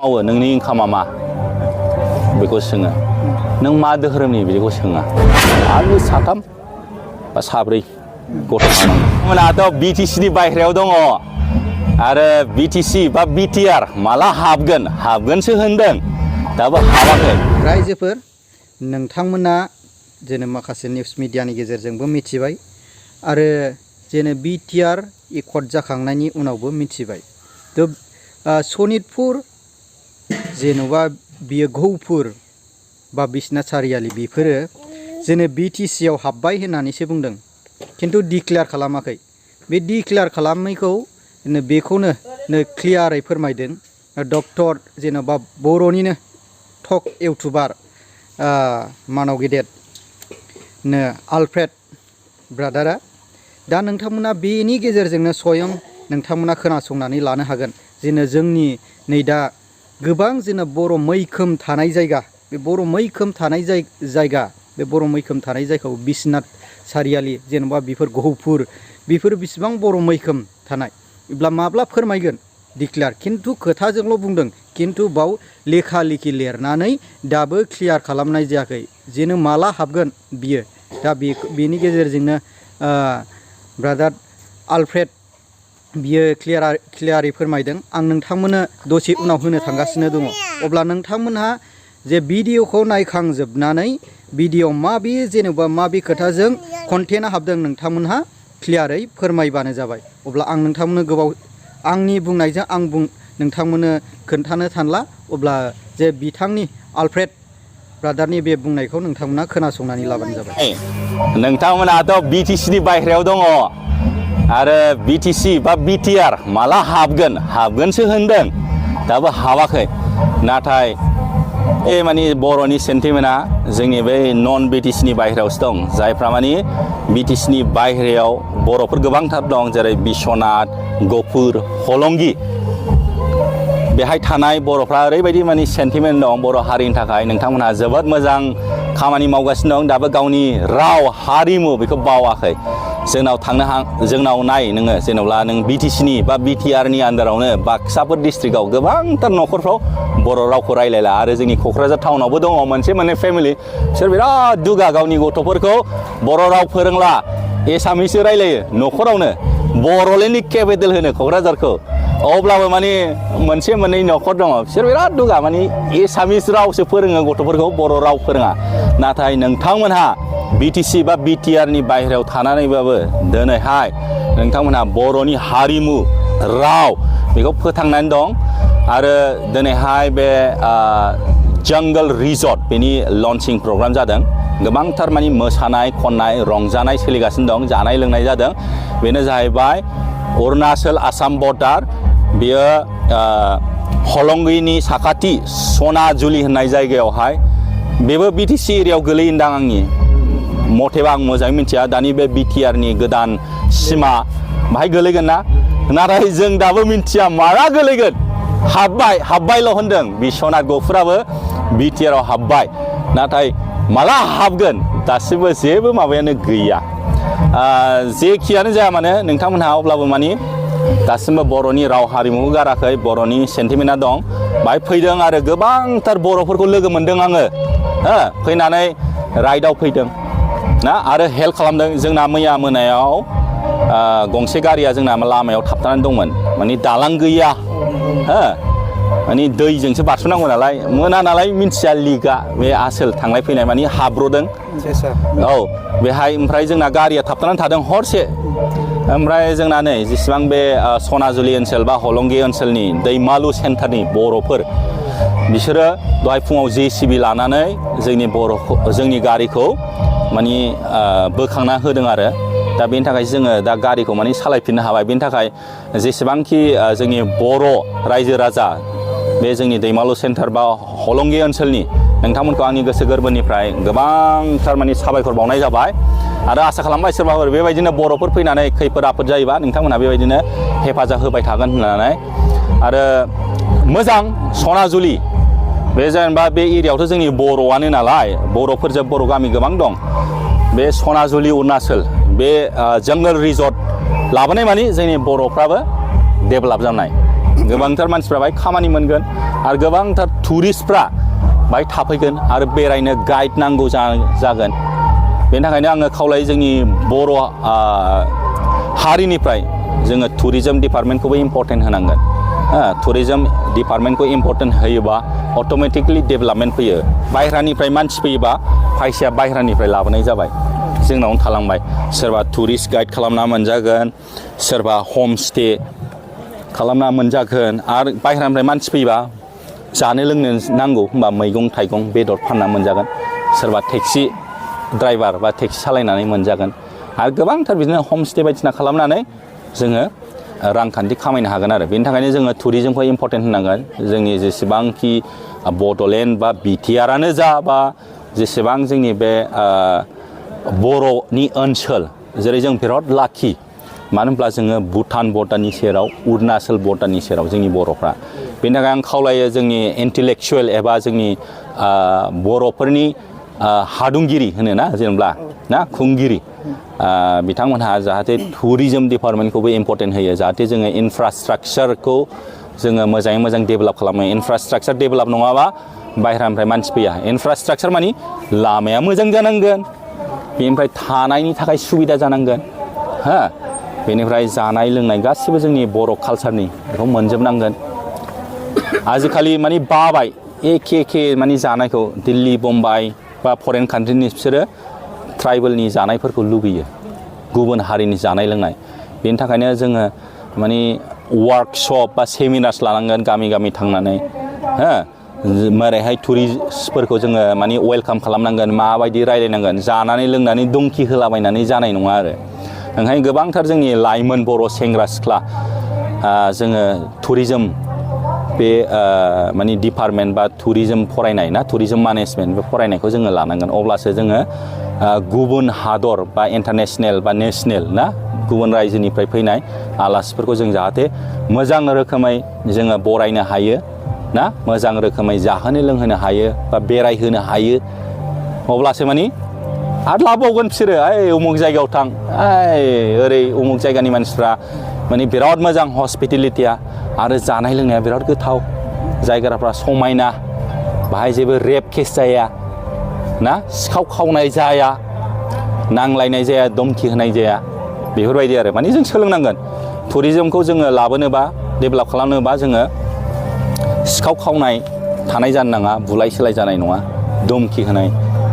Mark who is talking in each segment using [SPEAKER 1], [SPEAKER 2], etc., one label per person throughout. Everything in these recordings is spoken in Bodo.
[SPEAKER 1] मावो नोंनि इनकामा मा बेखौ सोङो नों मा धोरोमनि बिदिखौ सोङा आरो साथाम बा साब्रै गथ' मोनाथ' BTCनि बायह्रायाव दङ आरो BTC बा BTR माला हाबगोनसो होनदों दाबो हाबाखै।
[SPEAKER 2] रायजोफोर नोंथांमोना जेने माखासे निउस मिडियानि गेजेरजोंबो मिथिबाय आरो जेने BTR एकर्ड जाखांनायनि उनावबो मिथिबाय। थ' सनितपुर जेन'बा बियो गहपुर बा बिश्वनाथ सारियालि बेफोरो जेने BTCआव हाबबाय होननानैसो बुंदों खिन्थु डिक्लेयार खालामाखै। बे डिक्लेयार खालामैखौ बेखौनो क्लियारै फोरमायदों डक्टर जेन'बा बर'निनो टक इउटुबार मानव गेदेर ड०आलफ ब्रादारा। दा नोंथांमोना बेनि गेजेरजोंनो स्वयं नोंथांमोना खोनासंनानै लानो हागोन जेन' जोंनि नै दा गोबां जेन' बर' मैखोम थानाय जायगा बे बर' मैखोम थानाय जायगा बे बर' मैखोम थानाय जायगायाव बिश्वनाथ सारियालि जेन'बा बेफोर गहपुर बेफोर बिसिबां बर' मैखोम थानाय अब्ला माब्ला फोरमायगोन डिक्लेयार खिन्थु खोथाजोंल' बुंदों खिन्थु बाव लेखा लेखि लिरनानै दाबो क्लियार खालामनाय जायाखै जेन' माला हाबगोन बियो। दा बेनि गेजेरजोंनो ब्रादार आलफ्रेड बियो क्लियारै फोरमायदों आं नोंथांमोननो दसे उनाव होनो थांगासिनो दङ। अब्ला नोंथांमोनहा जे भिडिअखौ नायखांजोबनानै भिडिअ माबे जेनेबा माबे खोथाजों कन्टेन्टआ हाबदों नोंथांमोनहा क्लियारै फोरमायबानो जाबाय। अब्ला आं नोंथांमोननो गोबाव आंनि बुंनायजों नोंथांमोननो खोन्थानो थानला अब्ला जे बिथांनि आलफ्रेड ब्रादारनि बे बुंनायखौ नोंथांमोना खोनासंनानै लाबानो जाबाय।
[SPEAKER 1] नोंथांमोनाथ' BTCनि बायह्रायाव दङ आरो BTC बा BTR माला हाबगोनसो होनदों दाबो हाबाखै। नाथाय माने बर'नि सेन्टिमेन्टआ जोंनि बै नन BTCनि बायह्रायावसो दं जायफ्रा माने BTCनि बायह्रायाव बर'फोर गोबांथार दं जेरै बिश्वनाथ गहपुर हलंगि बेहाय थानाय बर'फ्रा ओरैबायदि माने सेन्टिमेन्ट दं बर' हारिनि थाखाय नोंथांमोनहा जोबोद मोजां खामानि मावगासिनो दं दाबो गावनि राव हारिमु बेखौ बावाखै। जोंनाव नाय नोङो जेनेबा नों BTCनि बा BTRनि आन्दारावनो बाक्साफोर डिस्ट्रिक्टआव गोबांथार न'खरफ्राव बर' रावखौ रायलायला आरो जोंनि क'क्राझार टाउनावबो दङ मोनसे मोननै फेमिलि बिसोर बिराद दुगा गावनि गथ'फोरखौ बर' राव फोरोंला एसामिससो रायलायो न'खरावनो बर'लेण्डनि केपिटेल होनो क'क्राझारखौ अब्लाबो माने मोनसे मोननै न'खर दङ बिसोर बिराद दुगा माने एसामिस रावसो फोरोङो गथ'फोरखौ बर' राव फोरोङा। नाथाय नोंथांमोनहा BTC बा BTRनि बायह्रायाव थानानैबाबो दिनैहाय नोंथांमोनहा बर'नि हारिमु राव बेखौ फोथांनानै दं आरो दिनैहाय बे जंगल रिजर्ट बेनि लन्चिं प्रग्राम जादों गोबांथार माने मोसानाय खननाय रंजानाय सोलिगासिनो दं जानाय लोंनाय जादों बेनो जाहैबाय अरुणाचल आसाम बर्डार बेयो हलंगिनि साखाथि सनाजुलि होननाय जायगायावहाय बेबो BTC एरियायाव गोलैयोदां आंनि मथेबा आं मोजाङै मिथिया दानि बे BTRनि गोदान सिमा बाहाय गोलैगोन ना नाथाय जों दाबो मिथिया माला गोलैगोन हाबबायल' होनदों बिश्वनाथ गहपुराबो BTRआव हाबबाय नाथाय माला हाबगोन दासिमबो जेबो माबायानो गैया। जेखियानो जाया मानो नोंथांमोनहा अब्लाबो माने दासिमबो बर'नि राव हारिमुखौ गाराखै बर'नि सेन्टिमेन्टआ दं बाहाय फैदों आरो गोबांथार बर'फोरखौ लोगो मोनदों आङो फैनानै राइडआव फैदों ना आरो हेल्प खालामदों। जोंना मैया मोनायाव गंसे गारिया जोंना लामायाव थाबथानानै दंमोन माने दालां गैया माने दैजोंसो बारस'नांगौ नालाय मोना नालाय मिन्थिया लिगा बे आसोल थांलाय फैनाय माने हाब्र'दों औ बेहाय ओमफ्राय जोंना गारिया थाबथानानै थादों हरसे ओमफ्राय जोंना नै जेसेबां बे सनाजुलि ओनसोल बा हलंगि ओनसोलनि दैमालु सेन्टारनि बर'फोर बिसोरो दहाय फुङाव JCB लानानै जोंनि गारिखौ माने बोखांना होदों आरो दा बेनि थाखाय जोङो दा गारिखौ माने सालायफिननो हाबाय बेनि थाखाय जेसेबांखि जोंनि बर' रायजो राजा बे जोंनि दैमालु सेन्टार बा हलंगि ओनसोलनि नोंथांमोनखौ आंनि गोसो गोरबोनिफ्राय गोबांथार माने साबायखर बावनाय जाबाय आरो आसा खालामबाय सोरबाफोर बेबायदिनो बर'फोर फैनानै खैफोद आफोद जायोबा नोंथांमोनहा बेबायदिनो हेफाजाब होबाय थागोन होननानै आरो मोजां सनाजुलि बे जेनेबा बे एरियायावथ' जोंनि बर'आनो नालाय बर'फोरजों बर' गामि गोबां दं बे सनाजुलि अरुणाचल बे जंगल रिजर्ट लाबोनाय माने जोंनि बर'फ्राबो डेभेलप जानाय गोबांथार मानसिफ्रा बाहाय खामानि मोनगोन आरो गोबांथार टुरिस्टफ्रा बाहाय थाफैगोन आरो बेरायनो गाइड नांगौ जागोन। बेनि थाखायनो आङो खावलायो जोंनि बर' हारिनिफ्राय जोङो टुरिजम डिपार्टमेन्टखौबो इम्परटेन्ट होनांगोन। टुरिजम डिपार्टमेन्टखौ इम्परटेन्ट होयोबा अट'मेटिकलि डेभेलपमेन्ट फैयो। बायह्रानिफ्राय मानसि फैयोबा फैसाया बायह्रानिफ्राय लाबोनाय जाबाय, जोंनावनो थालांबाय। सोरबा टुरिस्ट गाइड खालामना मोनजागोन, सोरबा हम स्टे खालामना मोनजागोन आरो बायह्रानिफ्राय मानसि फैयोबा जानो लोंनो नांगौ होनबा मैगं थाइगं बेदर फानना मोनजागोन। सोरबा टेक्सि ड्राइभार बा टेक्सि सालायनानै मोनजागोन आरो गोबांथार बिदिनो हम स्टे बायदिसिना खालामनानै जोङो रांखान्थि खामायनो हागोन आरो। बेनि थाखायनो जोङो टुरिजमखौ इम्परटेन्ट होनांगोन। जोंनि जेसेबांखि बड'लेण्ड बा बिटिआरआनो जा बा जेसेबां जोंनि बे बर'नि ओनसोल, जेरै जों बिराद लाखि, मानो होनब्ला जोङो भुटान बर्डारनि सेराव, अरुणाचल बर्डारनि सेराव जोंनि बर'फ्रा। बेनि थाखाय आं खावलायो जोंनि इन्टेलेक्सुवेल एबा जोंनि बर'फोरनि हादुंगिरि होनोना जेनेबा ना खुंगिरि बिथांमोनहा जाहाथे टुरिजम डिपार्टमेन्टखौबो इम्परटेन्ट होयो, जाहाथे जोङो इनफ्रास्ट्राक्चारखौ जोङो मोजाङै मोजां डेभेलप खालामो। इनफ्रास्ट्राक्चार डेभेलप नङाबा बायह्रानिफ्राय मानसि फैया। इनफ्रास्ट्राक्चार मानि लामाया मोजां जानांगोन, बेनिफ्राय थानायनि थाखाय सुबिदा जानांगोन, बेनिफ्राय जानाय लोंनाय गासिबो जोंनि बर' कालसारनि बेखौ मोनजोबनांगोन। आजिखालि मानि बाबाय एखे मानि जानायखौ, दिल्ली बम्बाइ बा फरेन कान्ट्रिनि बिसोरो ट्राइबेलनि जानायफोरखौ लुगैयो, गुबुन हारिनि जानाय लोंनाय। बेनि थाखायनो जोङो मानि वार्कशप बा सेमिनार्स लानांगोन गामि गामि थांनानै, मारैहाय टुरिस्टफोरखौ जोङो मानि वेलकाम खालामनांगोन, माबायदि रायलायनांगोन। जानानै लोंनानै दंखि होलाबायनानै जानाय नङा आरो। ओंखायनो गोबांथार जोंनि लाइमोन बर' सेंग्रा सिख्ला जोङो टुरिजम बे मानि डिपार्टमेन्ट बा टुरिजम फरायनाय ना, टुरिजम मेनेजमेन्ट बे फरायनायखौ जोङो लानांगोन। अब्लासो जोङो गुबुन हादर बा इन्टारनेसनेल बा नेसनेल ना, गुबुन रायजोनिफ्राय फैनाय आलासिफोरखौ जों जाहाथे मोजां रोखोमै जोङो बरायनो हायो ना, मोजां रोखोमै जाहोनो लोंहोनो हायो बा बेरायहोनो हायो। अब्लासो मानि आरो लाबावगोन बिसोरो, उमुक जायगायाव थां, ओरै उमुक जायगानि मानसिफ्रा मानि बिराद मोजां हस्पिटेलिटिया आरो जानाय लोंनाया बिराद गोथाव, जायगाफ्रा समायना, बाहाय जेबो रेप केस जाया ना, सिखाव खावनाय जाया, नांलायनाय जाया, धमकि होनाय जाया, बेफोरबायदि आरो। मानि जों सोलोंनांगोन टुरिजमखौ जोङो लाबोनोबा, डेभेलप खालामनोबा जोङो सिखाव खावनाय थानाय जानो नाङा, बुलाय सोलाय जानाय नङा, धमकि होनाय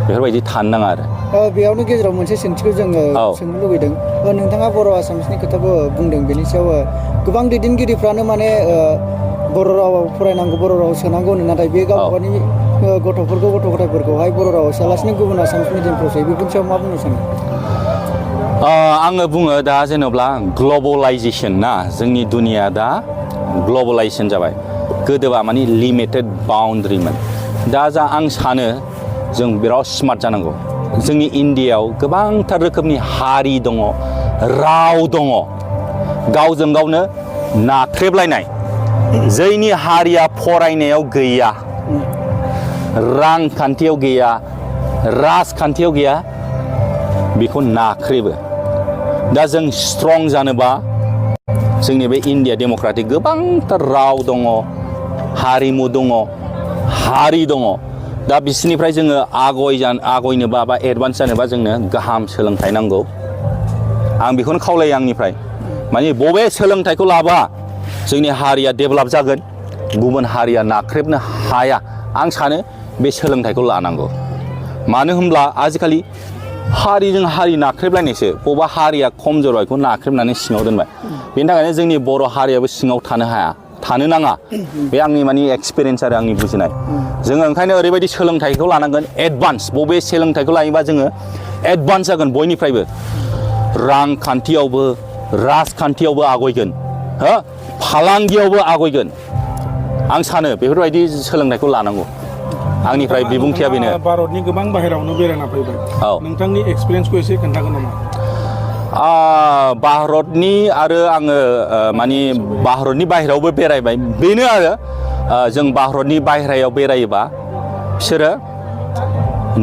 [SPEAKER 1] बेफोरबायदि थानो नाङा आरो।
[SPEAKER 2] बेयावनो गेजेराव मोनसे सोंथिखौ जोङो सोंनो लुबैदों। नोंथाङा बर' आसामिसनि खोथाबो बुंदों, बेनि सायाव गोबां दैदेनगिरिफ्रानो माने बर' रावाव फरायनांगौ, बर' रावाव सोनांगौ होनो, नाथाय बे गावनि गथ'फोरखौ, गथ' गथायफोरखौहाय बर' रावाव सोआलासिनो गुबुन आसामिस मिडियामफ्राव सोयो, बेफोरनि सायाव मा बुंनो सानो?
[SPEAKER 1] आङो बुङो दा जेनेबा ग्लबेलाइजेसन ना, जोंनि दुनिया दा ग्लबेलाइजेसन जाबाय। गोदोबा मानि लिमिटेड बाउन्ड्रिमोन। दा आं सानो जों बिराद स्मार्ट जानांगौ। जोंनि इण्डियायाव गोबांथार रोखोमनि हारि दङ, राव दङ, गावजों गावनो नाख्रेबलायनाय। जायनि हारिया फरायनायाव गैया, रांखान्थियाव गैया, राजखान्थियाव गैया, बेखौ नाख्रेबो। दा जों स्ट्रं जानोबा जोंनि बे इण्डिया डेम'क्रेटिक गोबांथार राव दङ, हारिमु दङ, हारि दङ। दा बिसोरनिफ्राय जोङो आगयनोबा बा एडभान्स जानोबा जोंनो गाहाम सोलोंथाइ नांगौ। आं बेखौनो खावलायो आंनिफ्राय, माने बबे सोलोंथाइखौ लाबा जोंनि हारिया डेभेलप जागोन, गुबुन हारिया नाख्रेबनो हाया, आं सानो बे सोलोंथाइखौ लानांगौ। मानो होनब्ला आजिखालि हारिजों हारि नाख्रेबलायनायसो, बबेबा हारिया खमजोर बेखौ नाख्रेबनानै सिङाव दोनबाय। बेनि थाखायनो जोंनि बर' हारियाबो सिङाव थानो हाया, थानो नाङा। बे आंनि मानि एक्सपिरियेन्स आरो आंनि बुजिनाय। जोङो ओंखायनो ओरैबायदि सोलोंथाइखौ लानांगोन एडभान्स। बबे सोलोंथाइखौ लायोबा जोङो एडभान्स जागोन बयनिफ्रायबो, रांखान्थियावबो, राजखान्थियावबो आगयगोन, फालांगियावबो आगयगोन। आं सानो बेफोरबायदि सोलोंथाइखौ लानांगौ। आंनिफ्राय बिबुंथिया बेनो।
[SPEAKER 3] भारतनि गोबां बाहेरायावनो बेरायना फैबाय, नोंथांनि एक्सपिरियेन्सखौ एसे खोन्थागोन नामा?
[SPEAKER 1] भारतनि आरो आङो मानि भारतनि बाहेरायावबो बेरायबाय। बेनो आरो जों भारतनि बाहेरायाव बेरायोबा बिसोरो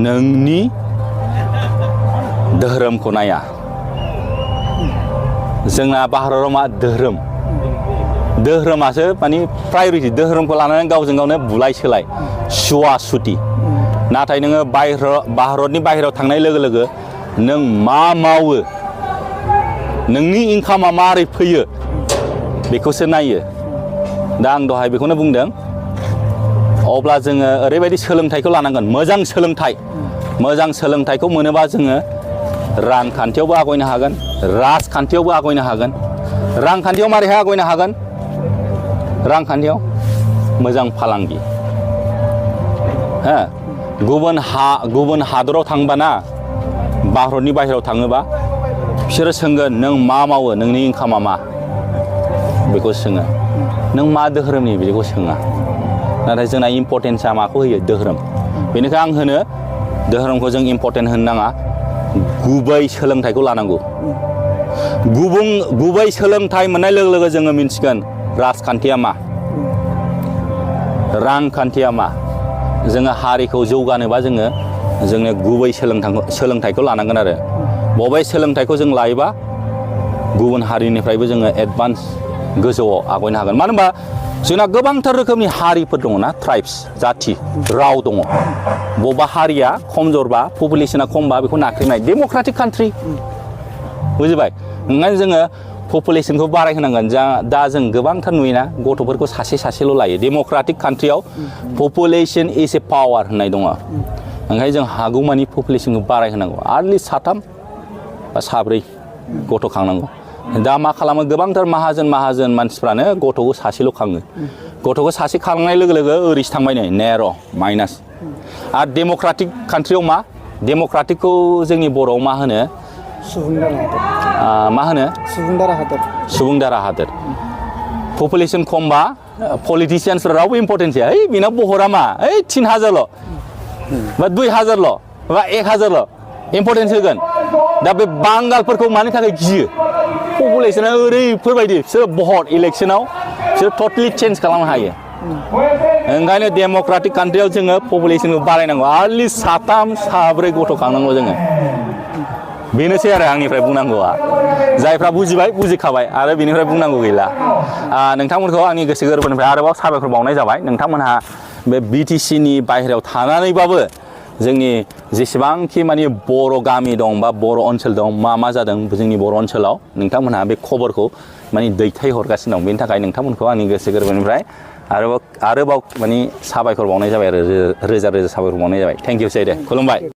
[SPEAKER 1] नोंनि धोरोमखौ नाया। जोंना भारताव मा धोरोम धोरोमासो माने प्रायरिटि धोरोमखौ लानानै गावजों गावनो बुलाय सोलाय सुवा सुथि नाथाय नोङो भारतनि बाहेरायाव थांनाय लोगो लोगो नों मा मावो नोंनि इनकामा मारै फैयो बेखौसो नायो दा आं दहाय बेखौनो बुंदों अब्ला जोङो ओरैबायदि सोलोंथाइखौ लानांगोन मोजां सोलोंथाइखौ मोनोबा जोङो रांखान्थियावबो आवगायनो हागोन राजखान्थियावबो आवगायनो हागोन रांखान्थियाव मारैहाय आवगायनो हागोन रांखान्थियाव मोजां फालांगि हो गुबुन हादराव थांबाना भारतनि बाहेरायाव थाङोबा बिसोरो सोंगोन नों मा मावो नोंनि इनकामा मा बेखौ सोङो नों मा धोरोमनि बेखौ सोङा नाथाय जोंना इम्परटेन्सआ माखौ होयो धोरोम बेनिखायनो आं होनो धोरोमखौ जों इम्परटेन्ट होनो नाङा गुबै सोलोंथाइखौ लानांगौ गुबै सोलोंथाइ मोननाय लोगो लोगो जोङो मिन्थिगोन राजखान्थिया मा रांखान्थिया मा जोङो हारिखौ जौगानोबा जोंनो गुबै सोलोंथाइखौ लानांगोन आरो बबे सोलोंथाइखौ जों लायोबा गुबुन हारिनिफ्रायबो जोङो एडभान्स गोजौआव आवगायनो हागोन मानो होनबा जोंना गोबांथार रोखोमनि हारिफोर दङ ना ट्राइब्स जाथि राव दङ बबेबा हारिया खमजोरबा पपुलेसना खमबा बेखौ नाख्रेबनाय डेम'क्रेटिक कान्ट्रि बुजिबाय ओंखायनो जोङो पपुलेसनखौ बारायहोनांगोन दा जों गोबांथार नुयोना गथ'फोरखौ सासेल' लायो डेम'क्रेटिक कान्ट्रियाव पपुलेसन इज ए पावार होननाय दङ ओंखायनो जों हागौमानि पपुलेसनखौ बारायहोनांगौ आटलिस्ट 3 बा 4 गथ' खांनांगौ दा मा खालामो गोबांथार माहाजोन मानसिफ्रानो गथ'खौ सासेल' खाङो गथ'खौ सासे खांनाय लोगो लोगो ओरैसो थांबाय नै नेर' माइनास आरो डेम'क्रेटिक कान्ट्रियाव मा डेम'क्रेटिकखौ जोंनि बर'आव मा होनो सुबुं दारा हादोर पपुलेसन खमबा पलिटिसियान्सफ्रा रावबो इम्परटेन्स गैया बेनाव बहरा मा 3000ल' बा 2000ल' बा 1000ल' इम्परटेन्स होगोन दा बे बांगालफोरखौ मानि थाखाय गियो पपुलेसना ओरैफोरबायदि बिसोर भट इलेक्सनाव बिसोर टटेलि चेन्ज खालामनो हायो ओंखायनो डेम'क्रेटिक कान्ट्रियाव जोङो पपुलेसनखौ बारायनांगौ आटलिस्ट 3 4 गथ' खांनांगौ जोङो बेनोसै आरो आंनिफ्राय बुंनांगौआ जायफ्रा बुजिबाय बुजिखाबाय आरो बेनिफ्राय बुंनांगौ गैला नोंथांमोनखौ आंनि गोसो गोरबोनिफ्राय आरोबाव साबायखर बावनाय जाबाय नोंथांमोनहा बे BTCनि बाहेरायाव थानानैबाबो जोंनि जेसेबांखि माने बर' गामि दं बा बर' ओनसोल दं मा जादों जोंनि बर' ओनसोलाव नोंथांमोनहा बे खबरखौ माने दैथायहरगासिनो दं बेनि थाखाय नोंथांमोनखौ आंनि गोसो गोरबोनिफ्राय आरोबाव माने साबायखर बावनाय जाबाय आरो रोजा साबायखर बावनाय जाबाय थेंक इउ सै दे खुलुमबाय